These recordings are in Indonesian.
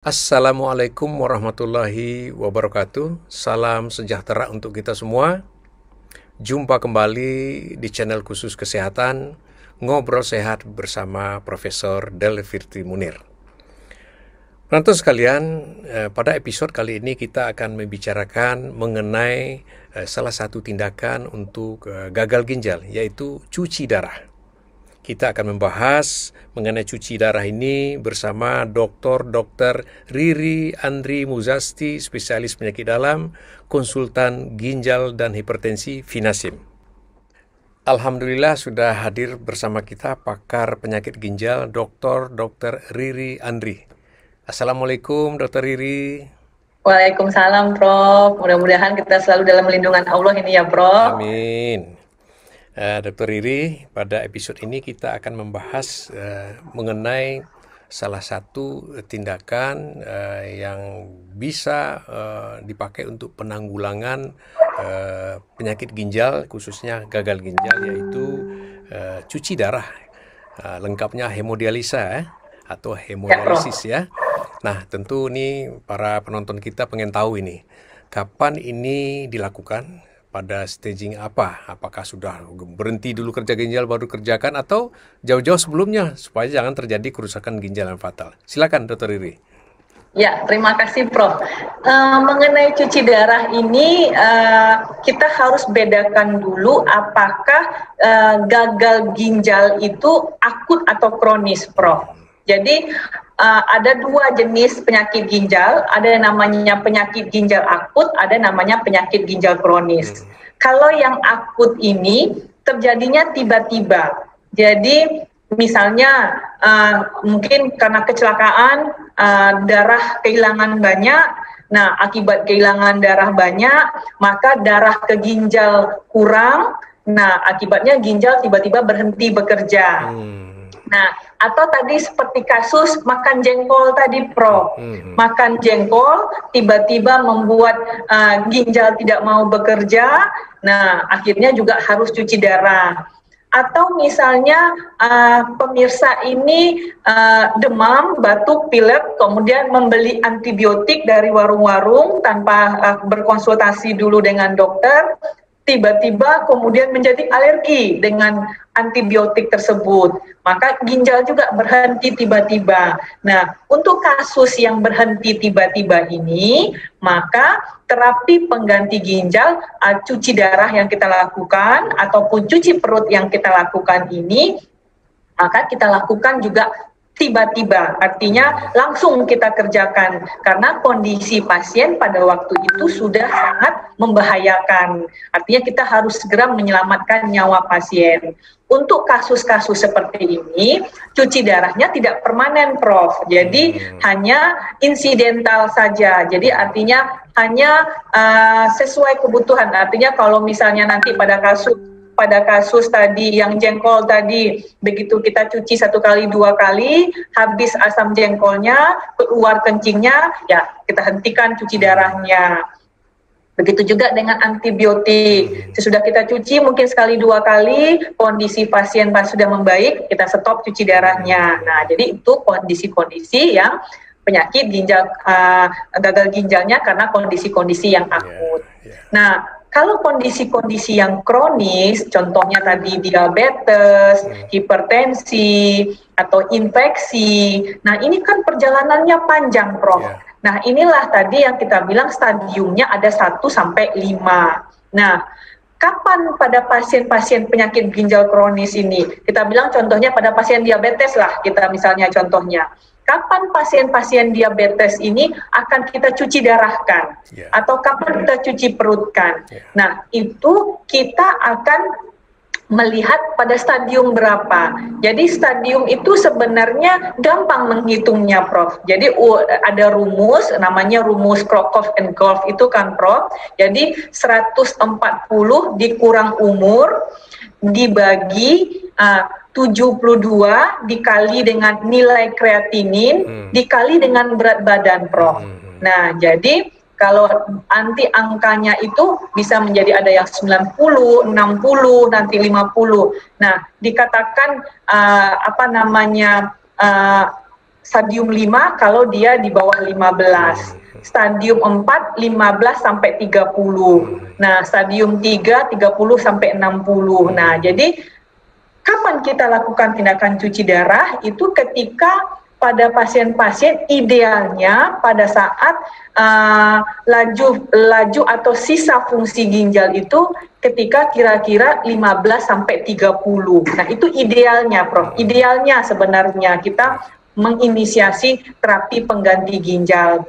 Assalamualaikum warahmatullahi wabarakatuh. Salam sejahtera untuk kita semua. Jumpa kembali di channel khusus kesehatan Ngobrol Sehat bersama Profesor Delvirti Munir. Penonton sekalian, pada episode kali ini kita akan membicarakan mengenai salah satu tindakan untuk gagal ginjal, yaitu cuci darah. Kita akan membahas mengenai cuci darah ini bersama Dr. Riri Andri Muzasti, spesialis penyakit dalam, konsultan ginjal dan hipertensi Vinasim. Alhamdulillah sudah hadir bersama kita pakar penyakit ginjal Dr. Riri Andri. Assalamualaikum Dr. Riri. Waalaikumsalam Prof. Mudah-mudahan kita selalu dalam lindungan Allah ini ya Prof. Amin. Dr. Riri, pada episode ini kita akan membahas mengenai salah satu tindakan yang bisa dipakai untuk penanggulangan penyakit ginjal, khususnya gagal ginjal, yaitu cuci darah. Lengkapnya hemodialisa atau hemodialisis ya. Nah, tentu ini para penonton kita pengen tahu ini, kapan ini dilakukan? Pada staging apa? Apakah sudah berhenti dulu kerja ginjal baru kerjakan atau jauh-jauh sebelumnya supaya jangan terjadi kerusakan ginjal yang fatal? Silakan Dr. Riri. Ya, terima kasih Prof. Mengenai cuci darah ini kita harus bedakan dulu apakah gagal ginjal itu akut atau kronis Prof. Jadi ada dua jenis penyakit ginjal, ada yang namanya penyakit ginjal akut, ada namanya penyakit ginjal kronis. Kalau yang akut ini terjadinya tiba-tiba. Jadi misalnya mungkin karena kecelakaan darah kehilangan banyak, nah akibat kehilangan darah banyak, maka darah ke ginjal kurang, nah akibatnya ginjal tiba-tiba berhenti bekerja. Nah, atau tadi seperti kasus makan jengkol tadi, Prof. Makan jengkol tiba-tiba membuat ginjal tidak mau bekerja. Nah, akhirnya juga harus cuci darah. Atau misalnya pemirsa ini demam, batuk, pilek, kemudian membeli antibiotik dari warung-warung tanpa berkonsultasi dulu dengan dokter. Tiba-tiba kemudian menjadi alergi dengan antibiotik tersebut, maka ginjal juga berhenti tiba-tiba. Nah, untuk kasus yang berhenti tiba-tiba ini, maka terapi pengganti ginjal, cuci darah yang kita lakukan, ataupun cuci perut yang kita lakukan ini, maka kita lakukan juga tiba-tiba, artinya langsung kita kerjakan karena kondisi pasien pada waktu itu sudah sangat membahayakan. Artinya kita harus segera menyelamatkan nyawa pasien. Untuk kasus-kasus seperti ini, cuci darahnya tidak permanen, Prof. Jadi hanya insidental saja. Jadi artinya hanya sesuai kebutuhan. Artinya kalau misalnya nanti pada kasus tadi yang jengkol tadi, begitu kita cuci 1 kali 2 kali, habis asam jengkolnya, keluar kencingnya, ya kita hentikan cuci darahnya. Begitu juga dengan antibiotik, sesudah kita cuci mungkin 1 2 kali, kondisi pasien sudah membaik, kita stop cuci darahnya. Nah, jadi itu kondisi-kondisi yang penyakit ginjal, gagal ginjalnya karena kondisi-kondisi yang akut. Nah, kalau kondisi-kondisi yang kronis, contohnya tadi diabetes, hipertensi, atau infeksi, nah ini kan perjalanannya panjang, Prof. Nah, inilah tadi yang kita bilang stadiumnya ada 1 sampai 5. Nah, kapan pada pasien-pasien penyakit ginjal kronis ini? Kita bilang contohnya pada pasien diabetes lah, kita misalnya contohnya. Kapan pasien-pasien diabetes ini akan kita cuci darahkan? Atau kapan kita cuci perutkan? Nah, itu kita akan melihat pada stadium berapa. Jadi stadium itu sebenarnya gampang menghitungnya, Prof. Jadi ada rumus, namanya rumus Crocroft and Golf itu kan, Prof. Jadi 140 dikurang umur, dibagi 72 dikali dengan nilai kreatinin, dikali dengan berat badan, Prof. Nah, jadi kalau nanti angkanya itu bisa menjadi ada yang 90, 60, nanti 50. Nah, dikatakan stadium 5 kalau dia di bawah 15. Stadium 4 15 sampai 30. Nah, stadium 3 30 sampai 60. Nah, jadi kapan kita lakukan tindakan cuci darah? Itu ketika pada pasien-pasien idealnya pada saat laju atau sisa fungsi ginjal itu ketika kira-kira 15 sampai 30. Nah, itu idealnya, Prof. Idealnya sebenarnya kita menginisiasi terapi pengganti ginjal.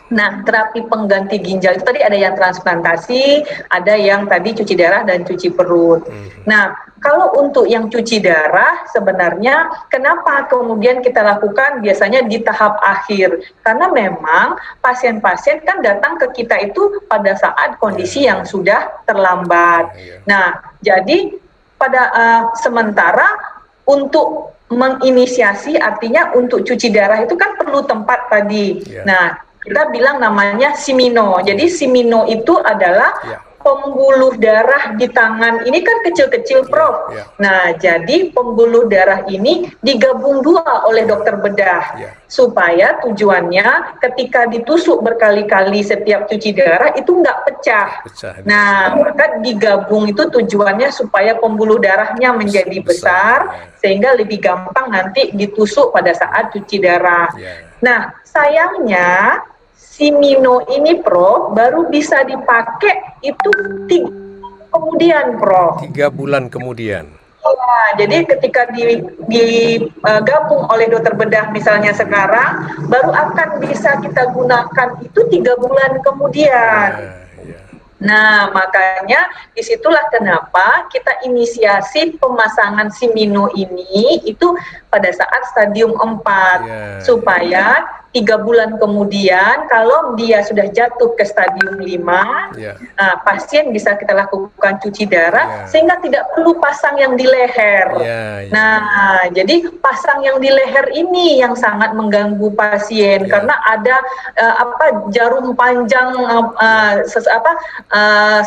Nah, terapi pengganti ginjal itu tadi ada yang transplantasi, ada yang tadi cuci darah dan cuci perut. Nah, kalau untuk yang cuci darah sebenarnya kenapa kemudian kita lakukan biasanya di tahap akhir? Karena memang pasien-pasien kan datang ke kita itu pada saat kondisi yang sudah terlambat. Nah, jadi pada sementara untuk menginisiasi artinya untuk cuci darah itu kan perlu tempat tadi. Nah, kita bilang namanya simino. Jadi simino itu adalah pembuluh darah di tangan. Ini kan kecil-kecil, Prof. Nah, jadi pembuluh darah ini digabung dua oleh dokter bedah. Supaya tujuannya ketika ditusuk berkali-kali setiap cuci darah itu nggak pecah. Nah, maka digabung itu tujuannya supaya pembuluh darahnya menjadi besar sehingga lebih gampang nanti ditusuk pada saat cuci darah. Nah, sayangnya simino ini, Prof, baru bisa dipakai itu 3 kemudian, Prof. 3 bulan kemudian. Ya, jadi ketika digabung oleh dokter bedah misalnya sekarang, baru akan bisa kita gunakan itu 3 bulan kemudian. Nah, makanya disitulah kenapa kita inisiasi pemasangan simino ini itu pada saat stadium 4 supaya 3 bulan kemudian kalau dia sudah jatuh ke stadium 5, pasien bisa kita lakukan cuci darah sehingga tidak perlu pasang yang di leher. Nah, jadi pasang yang di leher ini yang sangat mengganggu pasien karena ada jarum panjang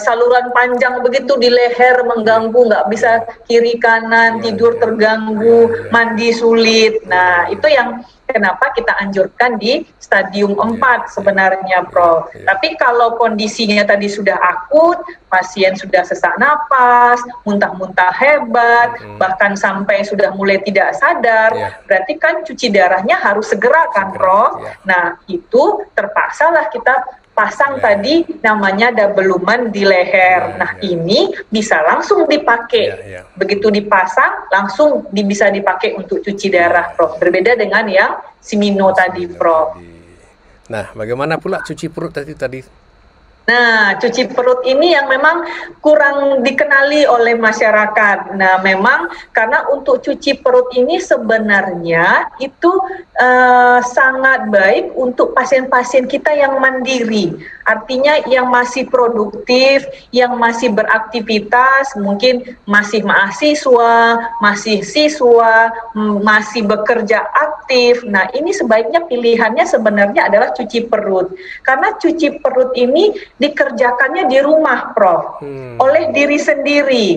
saluran panjang begitu di leher mengganggu, nggak bisa kiri kanan, tidur terganggu, mandi sulit. Nah, itu yang kenapa kita anjurkan di stadium 4 sebenarnya, Prof. Tapi kalau kondisinya tadi sudah akut, pasien sudah sesak napas, muntah-muntah hebat, bahkan sampai sudah mulai tidak sadar, berarti kan cuci darahnya harus segera kan, Prof. Nah, itu terpaksalah kita pasang tadi namanya doubleman di leher. Nah, ini bisa langsung dipakai. Begitu dipasang, langsung bisa dipakai untuk cuci darah, Prof. Berbeda dengan yang simino tadi, Prof. Nah, bagaimana pula cuci perut tadi? Nah, cuci perut ini yang memang kurang dikenali oleh masyarakat. Nah, memang karena untuk cuci perut ini sebenarnya itu sangat baik untuk pasien-pasien kita yang mandiri. Artinya yang masih produktif, yang masih beraktivitas, mungkin masih mahasiswa, masih siswa, masih bekerja aktif. Nah, ini sebaiknya pilihannya sebenarnya adalah cuci perut. Karena cuci perut ini dikerjakannya di rumah, Prof, oleh diri sendiri.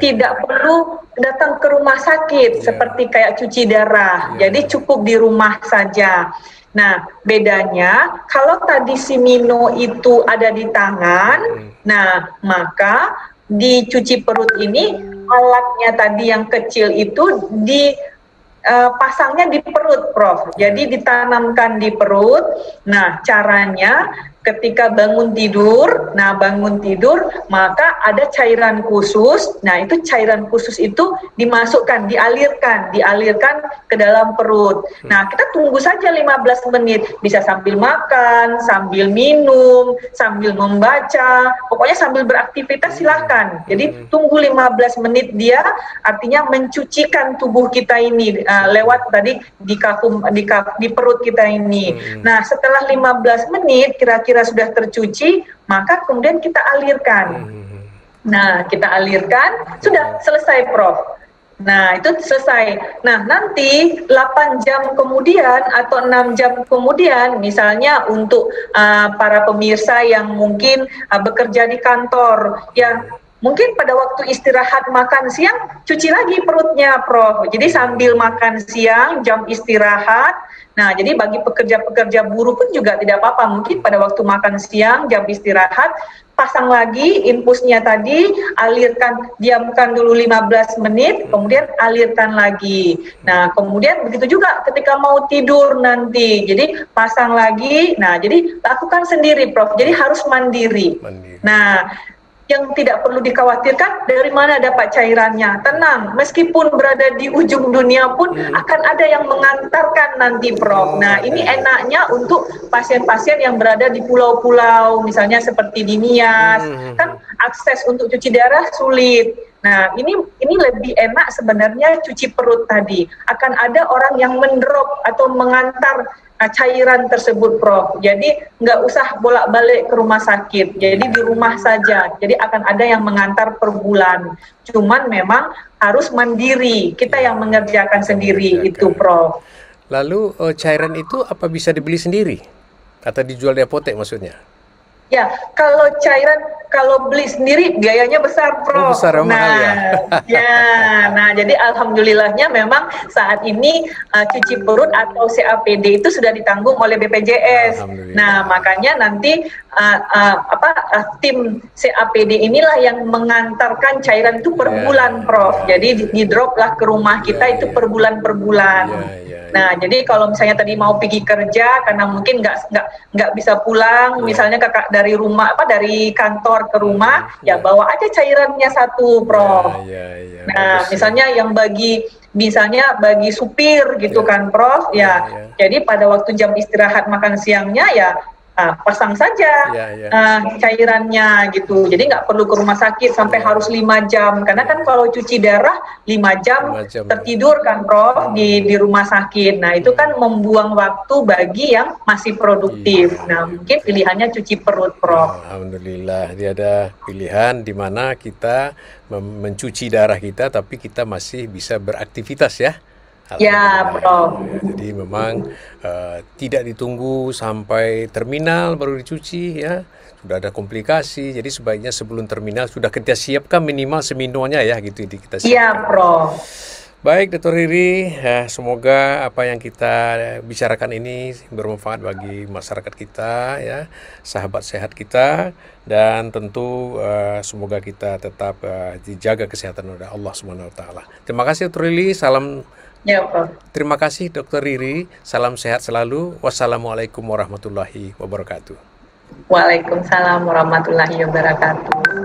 Tidak perlu datang ke rumah sakit seperti kayak cuci darah. Jadi cukup di rumah saja. Nah, bedanya kalau tadi simino itu ada di tangan, nah maka di cuci perut ini alatnya tadi yang kecil itu pasangnya di perut, Prof. Jadi ditanamkan di perut. Nah, caranya ketika bangun tidur, maka ada cairan khusus. Nah, itu cairan khusus itu dimasukkan, dialirkan ke dalam perut. Nah, kita tunggu saja 15 menit, bisa sambil makan, sambil minum, sambil membaca, pokoknya sambil beraktivitas silahkan. Jadi tunggu 15 menit dia, artinya mencucikan tubuh kita ini lewat tadi di perut kita ini. Nah, setelah 15 menit kira-kira sudah tercuci, maka kemudian kita alirkan. Nah, kita alirkan, sudah selesai, Prof. Nah, itu selesai. Nah, nanti 8 jam kemudian atau 6 jam kemudian, misalnya untuk para pemirsa yang mungkin bekerja di kantor, ya mungkin pada waktu istirahat makan siang cuci lagi perutnya, Prof. Jadi sambil makan siang jam istirahat. Nah, jadi bagi pekerja-pekerja buruh pun juga tidak apa-apa. Mungkin pada waktu makan siang jam istirahat pasang lagi infusnya tadi, alirkan, diamkan dulu 15 menit, kemudian alirkan lagi. Nah, kemudian begitu juga ketika mau tidur nanti. Jadi pasang lagi. Nah, jadi lakukan sendiri, Prof. Jadi harus mandiri. Nah, yang tidak perlu dikhawatirkan dari mana dapat cairannya. Tenang, meskipun berada di ujung dunia pun akan ada yang mengantarkan nanti, Prof. Nah, ini enaknya untuk pasien-pasien yang berada di pulau-pulau, misalnya seperti di Nias, kan akses untuk cuci darah sulit. Nah, ini lebih enak sebenarnya cuci perut tadi. Akan ada orang yang mendrop atau mengantar cairan tersebut, Prof. Jadi nggak usah bolak-balik ke rumah sakit. Jadi di rumah saja. Jadi akan ada yang mengantar per bulan. Cuman memang harus mandiri. Kita yang mengerjakan sendiri itu, Prof. Lalu cairan itu apa bisa dibeli sendiri? Atau dijual di apotek maksudnya? Ya, kalau cairan, kalau beli sendiri biayanya besar, Prof. Besar, mahal ya? Nah, jadi alhamdulillahnya memang saat ini cuci perut atau CAPD itu sudah ditanggung oleh BPJS. Nah, makanya nanti tim CAPD inilah yang mengantarkan cairan itu per bulan, Prof. Jadi di drop lah ke rumah kita itu per bulan. Nah, jadi kalau misalnya tadi mau pergi kerja karena mungkin nggak bisa pulang, misalnya dari rumah dari kantor ke rumah, ya bawa aja cairannya satu, Prof. Nah, misalnya yang bagi supir gitu kan, Prof. Jadi pada waktu jam istirahat makan siangnya ya pasang saja cairannya gitu. Jadi nggak perlu ke rumah sakit sampai harus 5 jam. Karena kan kalau cuci darah 5 jam tertidur kan, Prof, di rumah sakit. Nah, itu kan membuang waktu bagi yang masih produktif. Nah, mungkin pilihannya cuci perut, Prof. Alhamdulillah, dia ada pilihan di mana kita mencuci darah kita tapi kita masih bisa beraktivitas ya. Ya, Prof. Jadi memang tidak ditunggu sampai terminal baru dicuci ya. Sudah ada komplikasi. Jadi sebaiknya sebelum terminal sudah kita siapkan minimal seminonya ya gitu kita siapkan. Iya, Prof. Baik, Dr. Riri, semoga apa yang kita bicarakan ini bermanfaat bagi masyarakat kita ya, sahabat sehat kita, dan tentu semoga kita tetap dijaga kesehatan oleh Allah Subhanahu wa taala. Terima kasih Dr. Riri, salam. Ya, Prof. Terima kasih Dr. Riri, salam sehat selalu. Wassalamualaikum warahmatullahi wabarakatuh. Waalaikumsalam warahmatullahi wabarakatuh.